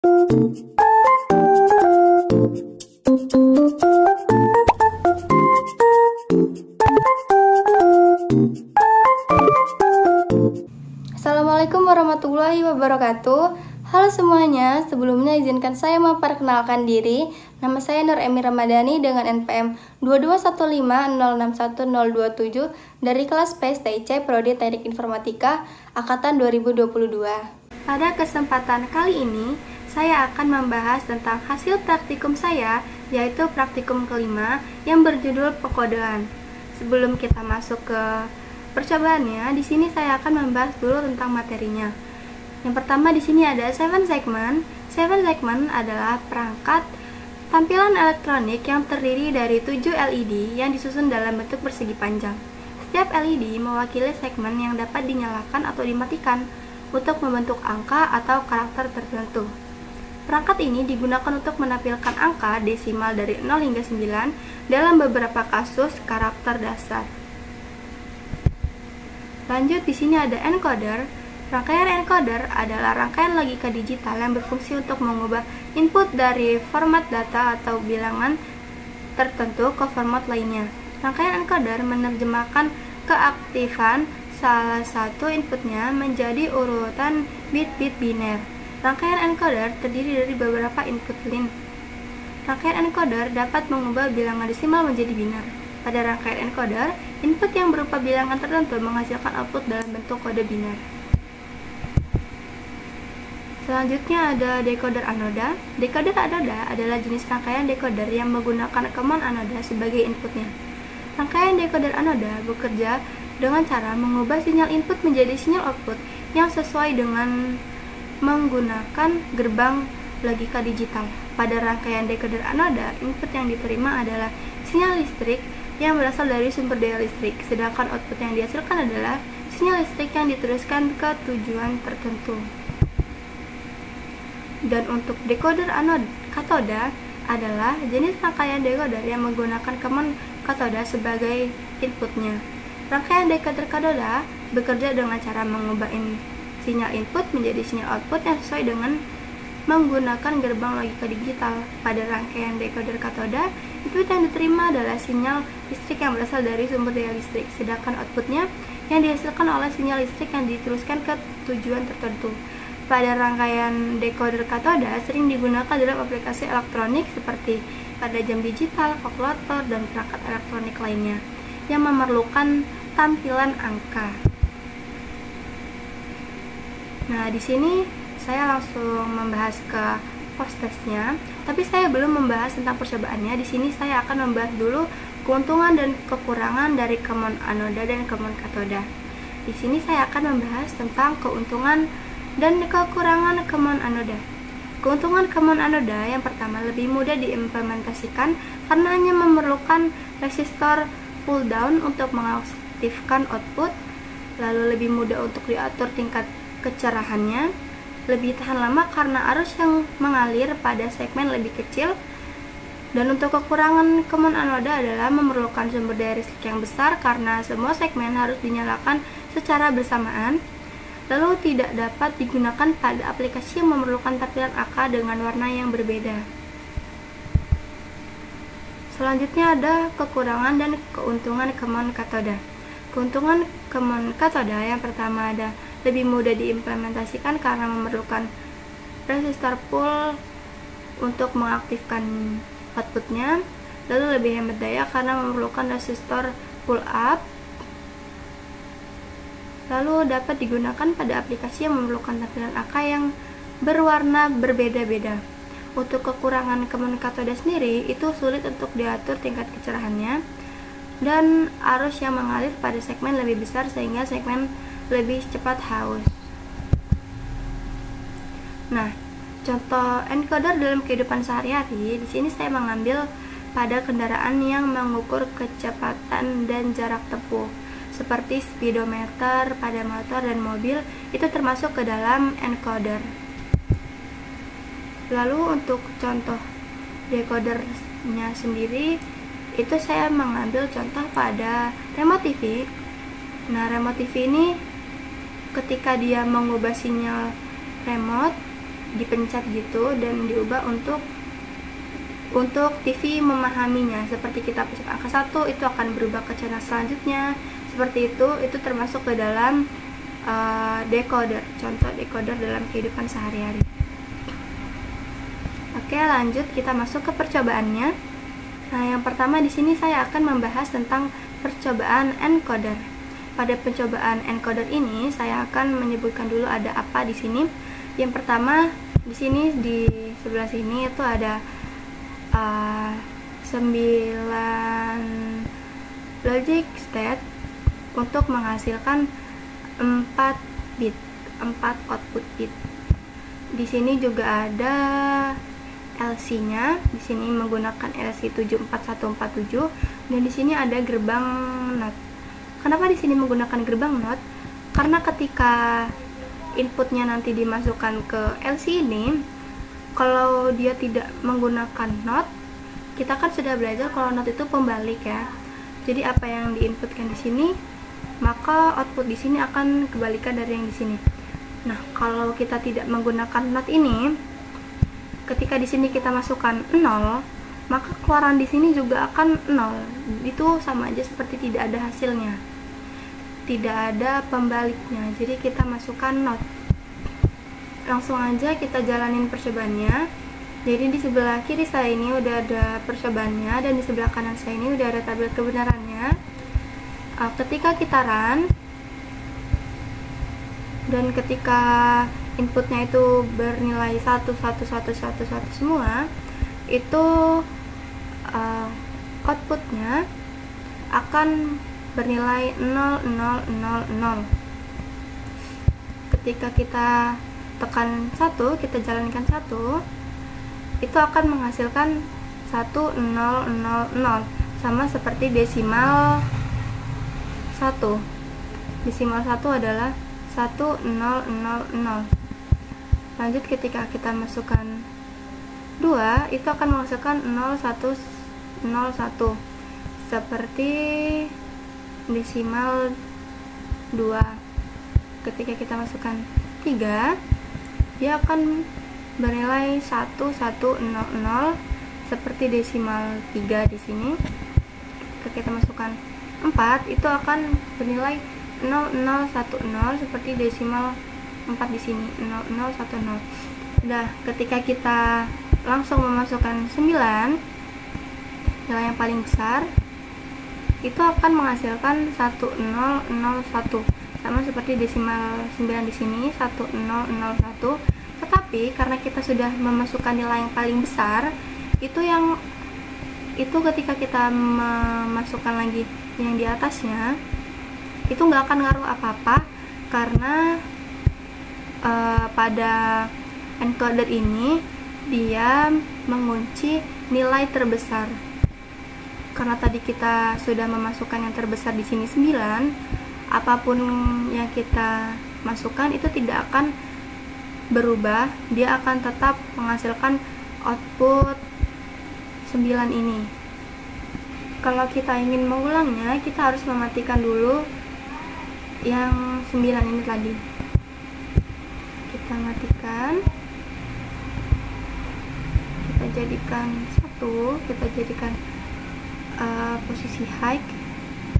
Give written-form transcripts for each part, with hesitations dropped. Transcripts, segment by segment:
Assalamualaikum warahmatullahi wabarakatuh. Halo semuanya, sebelumnya izinkan saya memperkenalkan diri. Nama saya Nur Emi Ramadhani dengan NPM 22150610027 dari kelas PSTIC Prodi Teknik Informatika Angkatan 2022. Pada kesempatan kali ini, saya akan membahas tentang hasil praktikum saya, yaitu praktikum kelima yang berjudul pekodean. Sebelum kita masuk ke percobaannya, di sini saya akan membahas dulu tentang materinya. Yang pertama di sini ada 7 segment. 7 segment adalah perangkat tampilan elektronik yang terdiri dari 7 LED yang disusun dalam bentuk persegi panjang. Setiap LED mewakili segmen yang dapat dinyalakan atau dimatikan untuk membentuk angka atau karakter tertentu. Perangkat ini digunakan untuk menampilkan angka desimal dari 0 hingga 9 dalam beberapa kasus karakter dasar. Lanjut, di sini ada encoder. Rangkaian encoder adalah rangkaian logika digital yang berfungsi untuk mengubah input dari format data atau bilangan tertentu ke format lainnya. Rangkaian encoder menerjemahkan keaktifan salah satu inputnya menjadi urutan bit-bit biner. Rangkaian encoder terdiri dari beberapa input lin. Rangkaian encoder dapat mengubah bilangan desimal menjadi biner. Pada rangkaian encoder, input yang berupa bilangan tertentu menghasilkan output dalam bentuk kode biner. Selanjutnya ada decoder anoda. Decoder anoda adalah jenis rangkaian decoder yang menggunakan common anoda sebagai inputnya. Rangkaian decoder anoda bekerja dengan cara mengubah sinyal input menjadi sinyal output yang sesuai dengan menggunakan gerbang logika digital. Pada rangkaian decoder anoda, input yang diterima adalah sinyal listrik yang berasal dari sumber daya listrik, sedangkan output yang dihasilkan adalah sinyal listrik yang diteruskan ke tujuan tertentu. Dan untuk decoder katoda adalah jenis rangkaian decoder yang menggunakan common katoda sebagai inputnya. Rangkaian decoder katoda bekerja dengan cara mengubah sinyal input menjadi sinyal output yang sesuai dengan menggunakan gerbang logika digital. Pada rangkaian decoder katoda, input yang diterima adalah sinyal listrik yang berasal dari sumber daya listrik, sedangkan outputnya yang dihasilkan oleh sinyal listrik yang diteruskan ke tujuan tertentu. Pada rangkaian decoder katoda sering digunakan dalam aplikasi elektronik seperti pada jam digital, kalkulator, dan perangkat elektronik lainnya yang memerlukan tampilan angka. Nah, di sini saya langsung membahas ke post testnya, tapi saya belum membahas tentang percobaannya. Di sini saya akan membahas dulu keuntungan dan kekurangan dari common anoda dan common katoda. Di sini saya akan membahas tentang keuntungan dan kekurangan common anoda. Keuntungan common anoda yang pertama, lebih mudah diimplementasikan karena hanya memerlukan resistor pull down untuk mengaktifkan output, lalu lebih mudah untuk diatur tingkat kecerahannya, lebih tahan lama karena arus yang mengalir pada segmen lebih kecil. Dan untuk kekurangan common anoda adalah memerlukan sumber daya listrik yang besar karena semua segmen harus dinyalakan secara bersamaan, lalu tidak dapat digunakan pada aplikasi yang memerlukan tampilan angka dengan warna yang berbeda. Selanjutnya ada kekurangan dan keuntungan common katoda. Keuntungan common katoda yang pertama ada lebih mudah diimplementasikan karena memerlukan resistor pull untuk mengaktifkan outputnya, lalu lebih hemat daya karena memerlukan resistor pull up, lalu dapat digunakan pada aplikasi yang memerlukan tampilan angka yang berwarna berbeda-beda. Untuk kekurangan common katoda sendiri, itu sulit untuk diatur tingkat kecerahannya dan arus yang mengalir pada segmen lebih besar sehingga segmen lebih cepat haus. Nah, contoh encoder dalam kehidupan sehari-hari, di sini saya mengambil pada kendaraan yang mengukur kecepatan dan jarak tempuh, seperti speedometer pada motor dan mobil, itu termasuk ke dalam encoder. Lalu untuk contoh decodernya sendiri, itu saya mengambil contoh pada remote TV. Nah, remote TV ini ketika dia mengubah sinyal remote dipencet gitu dan diubah untuk TV memahaminya. Seperti kita pencet angka 1 itu akan berubah ke channel selanjutnya. Seperti itu termasuk ke dalam decoder, contoh decoder dalam kehidupan sehari-hari. Oke, lanjut kita masuk ke percobaannya. Nah, yang pertama di sini saya akan membahas tentang percobaan encoder. Pada percobaan encoder ini saya akan menyebutkan dulu ada apa di sini. Yang pertama di sini di sebelah sini itu ada 9 logic state untuk menghasilkan 4 bit, 4 output bit. Di sini juga ada LC-nya. Di sini menggunakan LC 74147 dan di sini ada gerbang NOT. Kenapa di sini menggunakan gerbang NOT? Karena ketika inputnya nanti dimasukkan ke LC ini, kalau dia tidak menggunakan NOT, kita kan sudah belajar kalau NOT itu pembalik ya. Jadi apa yang diinputkan di sini, maka output di sini akan kebalikan dari yang di sini. Nah, kalau kita tidak menggunakan NOT ini, ketika di sini kita masukkan 0, maka keluaran di sini juga akan 0. Itu sama aja seperti tidak ada hasilnya, tidak ada pembaliknya. Jadi kita masukkan NOT. Langsung aja kita jalanin percobaannya. Jadi di sebelah kiri saya ini udah ada percobaannya dan di sebelah kanan saya ini udah ada tabel kebenarannya. Ketika kita run dan ketika inputnya itu bernilai 11111 semua, itu outputnya akan bernilai 0000. Ketika kita tekan 1, kita jalankan 1, itu akan menghasilkan 1000, sama seperti desimal 1. Desimal 1 adalah 1000. Lanjut ketika kita masukkan 2, itu akan menghasilkan 0101 seperti desimal 2. Ketika kita masukkan 3, dia akan bernilai 1100 seperti desimal 3 di sini. Ketika kita masukkan 4, itu akan bernilai 0010 seperti desimal 4 di sini, 0010. Nah, ketika kita langsung memasukkan 9, nilai yang paling besar, itu akan menghasilkan 1001 sama seperti desimal 9 di sini, 1001. Tetapi karena kita sudah memasukkan nilai yang paling besar, itu ketika kita memasukkan lagi yang di atasnya, itu nggak akan ngaruh apa-apa karena pada encoder ini dia mengunci nilai terbesar. Karena tadi kita sudah memasukkan yang terbesar di sini 9, apapun yang kita masukkan itu tidak akan berubah, dia akan tetap menghasilkan output 9 ini. Kalau kita ingin mengulangnya, kita harus mematikan dulu yang 9 ini tadi. Kita matikan, kita jadikan 1, kita jadikan posisi high,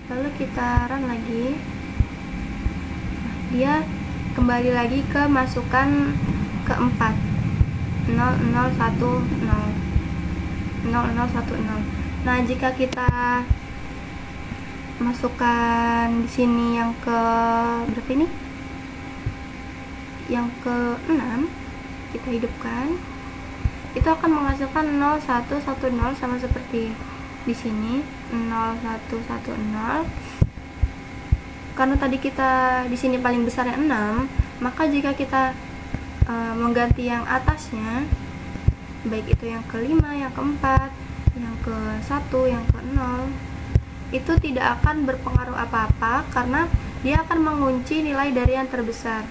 lalu kita run lagi. Dia kembali lagi ke masukan keempat, 0010. Nah, jika kita masukkan di sini yang ke berapa ini? Yang ke-6, kita hidupkan. Itu akan menghasilkan 0110 sama seperti di sini, 0110. Karena tadi kita di sini paling besar yang 6, maka jika kita mengganti yang atasnya, baik itu yang ke-5, yang ke-4, yang ke-1, yang ke-0, itu tidak akan berpengaruh apa-apa karena dia akan mengunci nilai dari yang terbesar.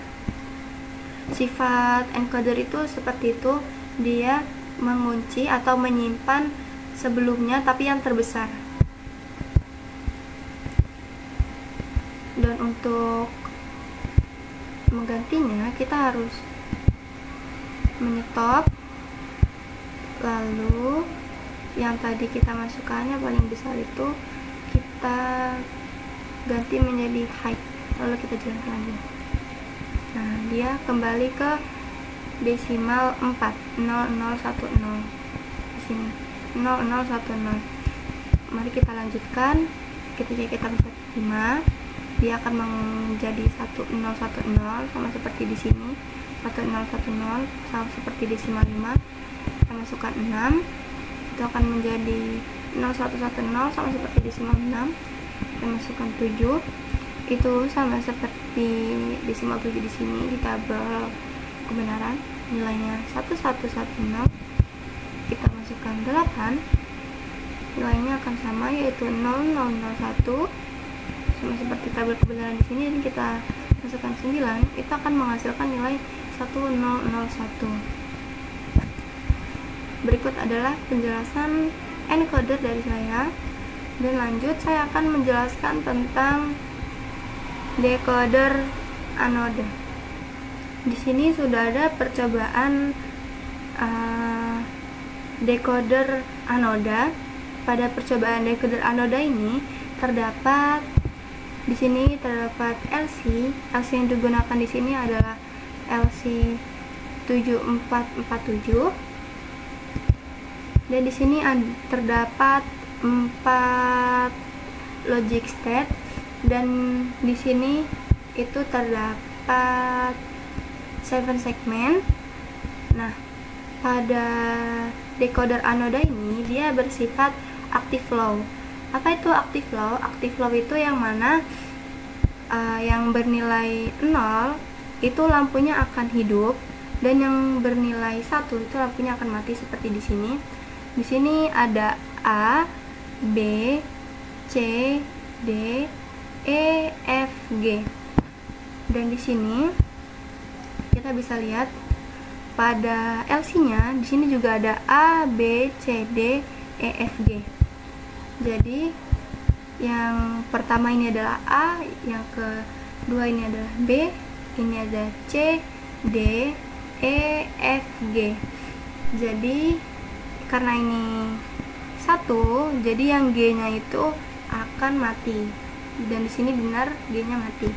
Sifat encoder itu seperti itu, dia mengunci atau menyimpan sebelumnya tapi yang terbesar. Dan untuk menggantinya kita harus menyetop, lalu yang tadi kita masukkannya paling besar itu kita ganti menjadi height, lalu kita jalankan lagi. Nah, dia kembali ke desimal 4, 0010 di sini, 0010. Mari kita lanjutkan. Ketika kita masuk 5, dia akan menjadi 1010 sama seperti di sini. 1010 sama seperti desimal 5. Kita masukkan 6, itu akan menjadi 0110 sama seperti desimal 6. Kita masukkan 7, itu sama seperti desimal 7 di sini, di tabel kebenaran nilainya 1110. Kita masukkan 8, nilainya akan sama, yaitu 0001 sama seperti tabel kebenaran di sini. Dan kita masukkan 9, itu akan menghasilkan nilai 1001. Berikut adalah penjelasan encoder dari saya, dan lanjut saya akan menjelaskan tentang decoder anoda. Di sini sudah ada percobaan decoder anoda. Pada percobaan decoder anoda ini terdapat di sini terdapat LC. LC yang digunakan di sini adalah LC 7447. Dan di sini terdapat 4 logic state, dan di sini itu terdapat 7 segmen. Nah, pada decoder anoda ini dia bersifat active low. Apa itu active low? Active low itu yang mana yang bernilai 0 itu lampunya akan hidup, dan yang bernilai 1 itu lampunya akan mati seperti di sini. Di sini ada A, B, C, D, E, F, G. Dan di sini kita bisa lihat pada LC-nya di sini juga ada A, B, C, D, E, F, G. Jadi yang pertama ini adalah A, yang kedua ini adalah B, ini ada C, D, E, F, G. Jadi karena ini 1, jadi yang G-nya itu akan mati, dan di sini benar G-nya mati.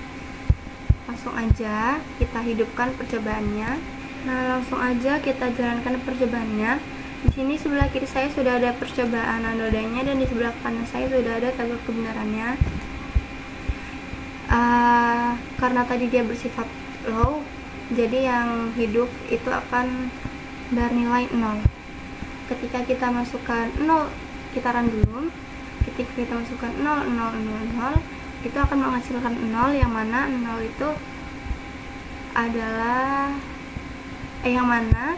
Langsung aja kita hidupkan percobaannya. Nah, langsung aja kita jalankan percobaannya. Di sini sebelah kiri saya sudah ada percobaan anodanya, dan di sebelah kanan saya sudah ada tabel kebenarannya. Karena tadi dia bersifat low, jadi yang hidup itu akan bernilai 0. Ketika kita masukkan 0, kita run dulu. Ketika kita masukkan 0, 0, 0, 0, itu akan menghasilkan 0, yang mana 0 itu adalah yang mana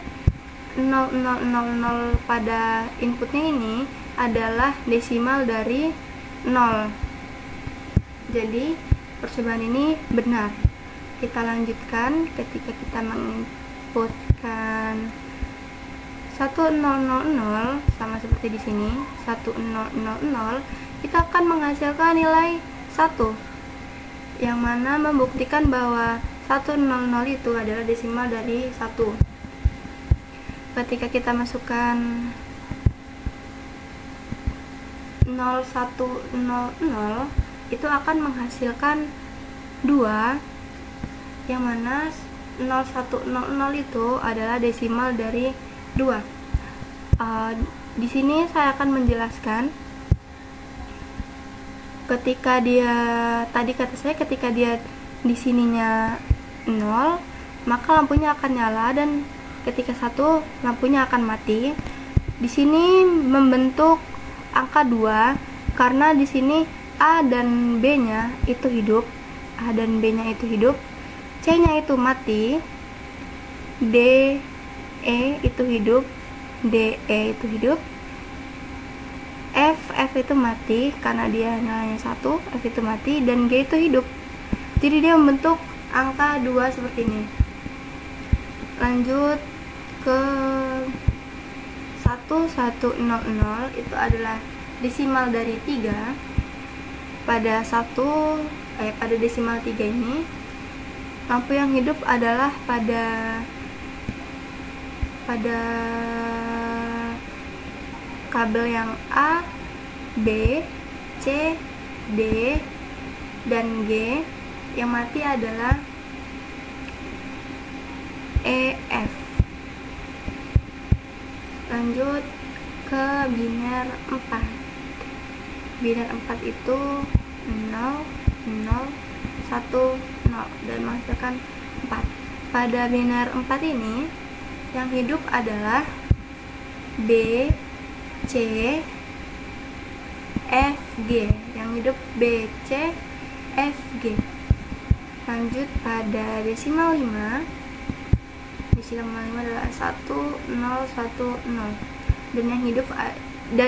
0000 pada inputnya ini adalah desimal dari 0. Jadi percobaan ini benar. Kita lanjutkan. Ketika kita menginputkan 1000 sama seperti di sini, 1000, kita akan menghasilkan nilai 1, yang mana membuktikan bahwa 100 itu adalah desimal dari 1. Ketika kita masukkan 0100, itu akan menghasilkan 2, yang mana 0100 itu adalah desimal dari 2. Di sini saya akan menjelaskan. Ketika dia tadi kata saya, ketika dia di sininya 0, maka lampunya akan nyala, dan ketika 1 lampunya akan mati. Di sini membentuk angka 2 karena di sini A dan B-nya itu hidup, A dan B-nya itu hidup, C-nya itu mati, D, E itu hidup, D, E itu hidup, F itu mati karena dia nilainya 1, F itu mati, dan G itu hidup. Jadi dia membentuk angka 2 seperti ini. Lanjut ke 1100, itu adalah desimal dari 3. Pada pada desimal 3 ini, lampu yang hidup adalah pada pada kabel yang A, B, C, D, dan G. Yang mati adalah E, F. Lanjut ke biner 4. Biner 4 itu 0, 0, 1, 0 dan menghasilkan 4. Pada biner 4 ini yang hidup adalah B, C, F, G. Yang hidup B, C, F, G. Lanjut pada desimal 5. Desimal 5 adalah 1, 0, 1, 0. Dan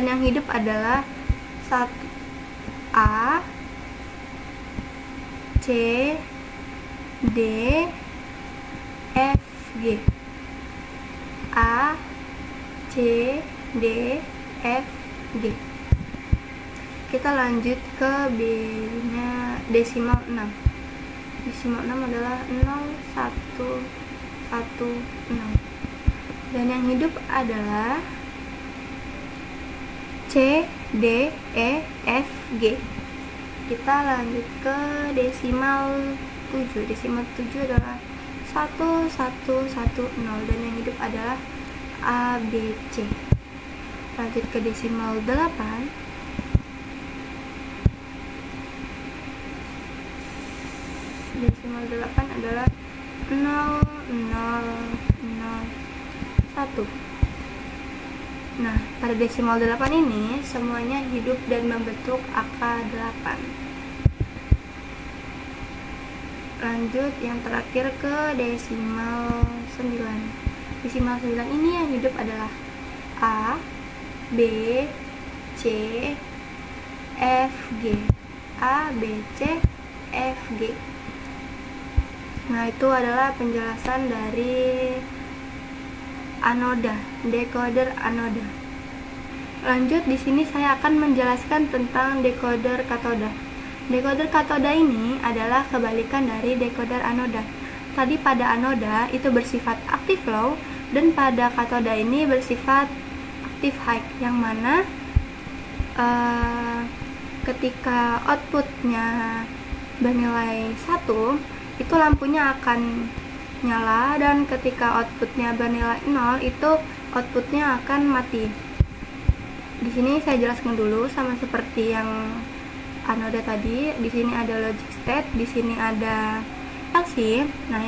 yang hidup adalah 1 A, C, D, F, G. A, C, D, F, G. Kita lanjut ke B-nya desimal 6. Desimal 6 adalah 0, 1, 1, 0. Dan yang hidup adalah C, D, E, F, G. Kita lanjut ke desimal 7. Desimal 7 adalah 1, 1, 1, 0. Dan yang hidup adalah A, B, C. Lanjut ke desimal 8. Desimal 8 adalah 0, 0, 0, 1. Nah, pada desimal 8 ini semuanya hidup dan membentuk angka 8. Lanjut yang terakhir ke desimal 9. Desimal 9 ini yang hidup adalah A, B, C, F, G. A, B, C, F, G. Nah, itu adalah penjelasan dari anoda, decoder anoda. Lanjut, di sini saya akan menjelaskan tentang decoder katoda. Decoder katoda ini adalah kebalikan dari decoder anoda. Tadi pada anoda itu bersifat active low, dan pada katoda ini bersifat active high, yang mana ketika outputnya bernilai 1, itu lampunya akan nyala, dan ketika outputnya bernilai 0 itu outputnya akan mati. Di sini saya jelaskan dulu sama seperti yang anoda tadi. Di sini ada logic state, di sini ada LC. Nah,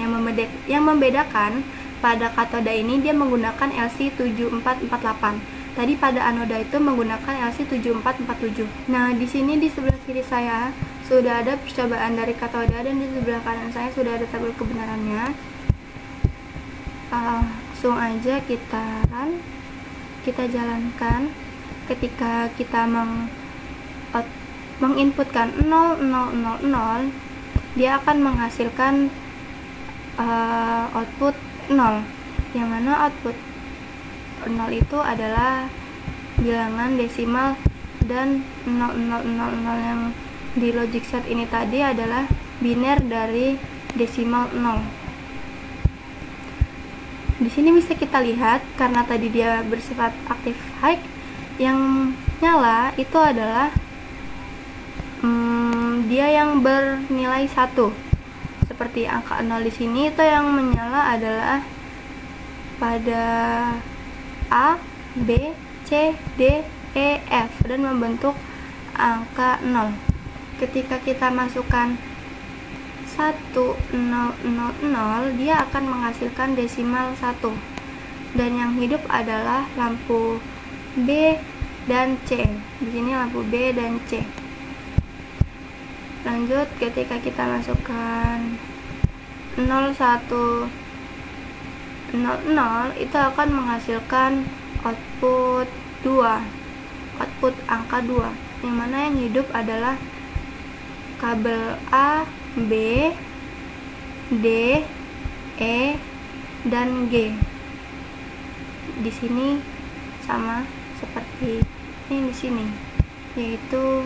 yang membedakan pada katoda ini dia menggunakan LC7448. Tadi pada anoda itu menggunakan LC7447. Nah, di sini di sebelah kiri saya sudah ada percobaan dari katoda, dan di sebelah kanan saya sudah ada tabel kebenarannya. Langsung aja kita jalankan. Ketika kita menginputkan 0, 0, 0, 0, dia akan menghasilkan output 0, yang mana output 0 itu adalah bilangan desimal, dan 0, 0, 0, 0 yang di logic set ini tadi adalah biner dari desimal 0. Di sini bisa kita lihat, karena tadi dia bersifat active high, yang nyala itu adalah dia yang bernilai 1. Seperti angka 0 di sini, itu yang menyala adalah pada A, B, C, D, E, F, dan membentuk angka 0. Ketika kita masukkan 1, 0, 0, 0, dia akan menghasilkan desimal 1. Dan yang hidup adalah lampu B dan C. Di sini lampu B dan C. Lanjut, ketika kita masukkan 0, 1, 0, 0, itu akan menghasilkan output 2, output angka 2, yang mana yang hidup adalah kabel A, B, D, E, dan G. Di sini sama seperti ini di sini, yaitu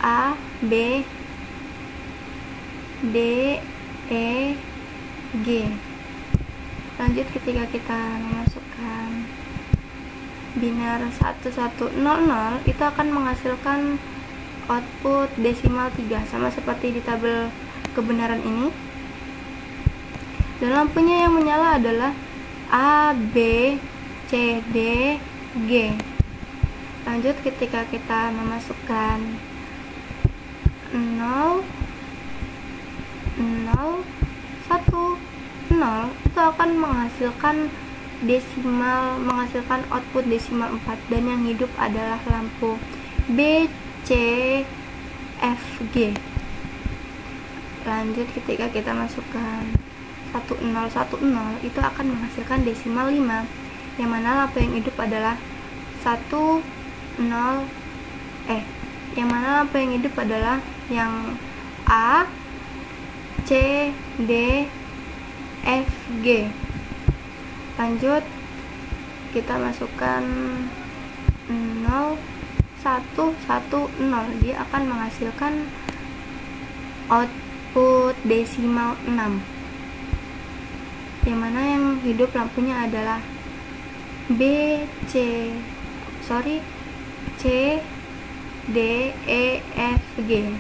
A, B, D, E, G. Lanjut, ketika kita memasukkan biner 1100 itu akan menghasilkan output desimal 3, sama seperti di tabel kebenaran ini. Dan lampunya yang menyala adalah A, B, C, D, G. Lanjut, ketika kita memasukkan 0, 0, 1, 0 itu akan menghasilkan output desimal 4, dan yang hidup adalah lampu B, C, F, G. Lanjut, ketika kita masukkan 1010 itu akan menghasilkan desimal 5, yang mana lampu yang hidup adalah yang A, C, D, F, G. Lanjut, kita masukkan 0, 1, 1, 0, dia akan menghasilkan output desimal 6, yang mana yang hidup lampunya adalah C, D, E, F, G.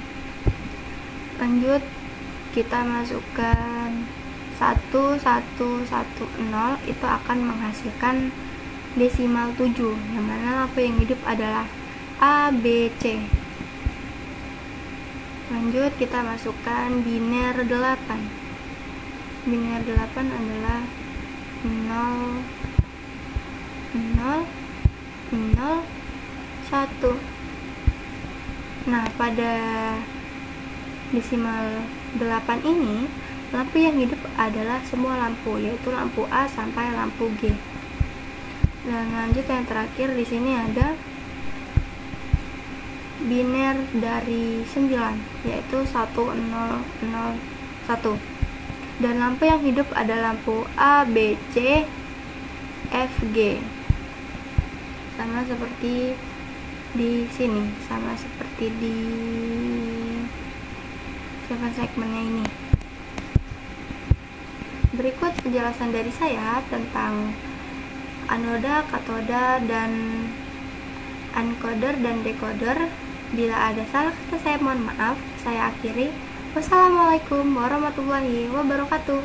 Lanjut, kita masukkan 1, 1, 1, 0 itu akan menghasilkan desimal 7, yang mana lampu yang hidup adalah A, B, C. Lanjut, kita masukkan biner 8. Biner 8 adalah 0, 0, 0, 1. Nah, pada desimal 8 ini, lampu yang hidup adalah semua lampu, yaitu lampu A sampai lampu G. Dan lanjut, yang terakhir di sini ada biner dari 9, yaitu 1001. Dan lampu yang hidup ada lampu A, B, C, F, G. Sama seperti di sini, sama seperti di 7 segmennya ini. Berikut penjelasan dari saya tentang anoda, katoda, dan encoder dan decoder. Bila ada salah kata saya mohon maaf. Saya akhiri. Wassalamualaikum warahmatullahi wabarakatuh.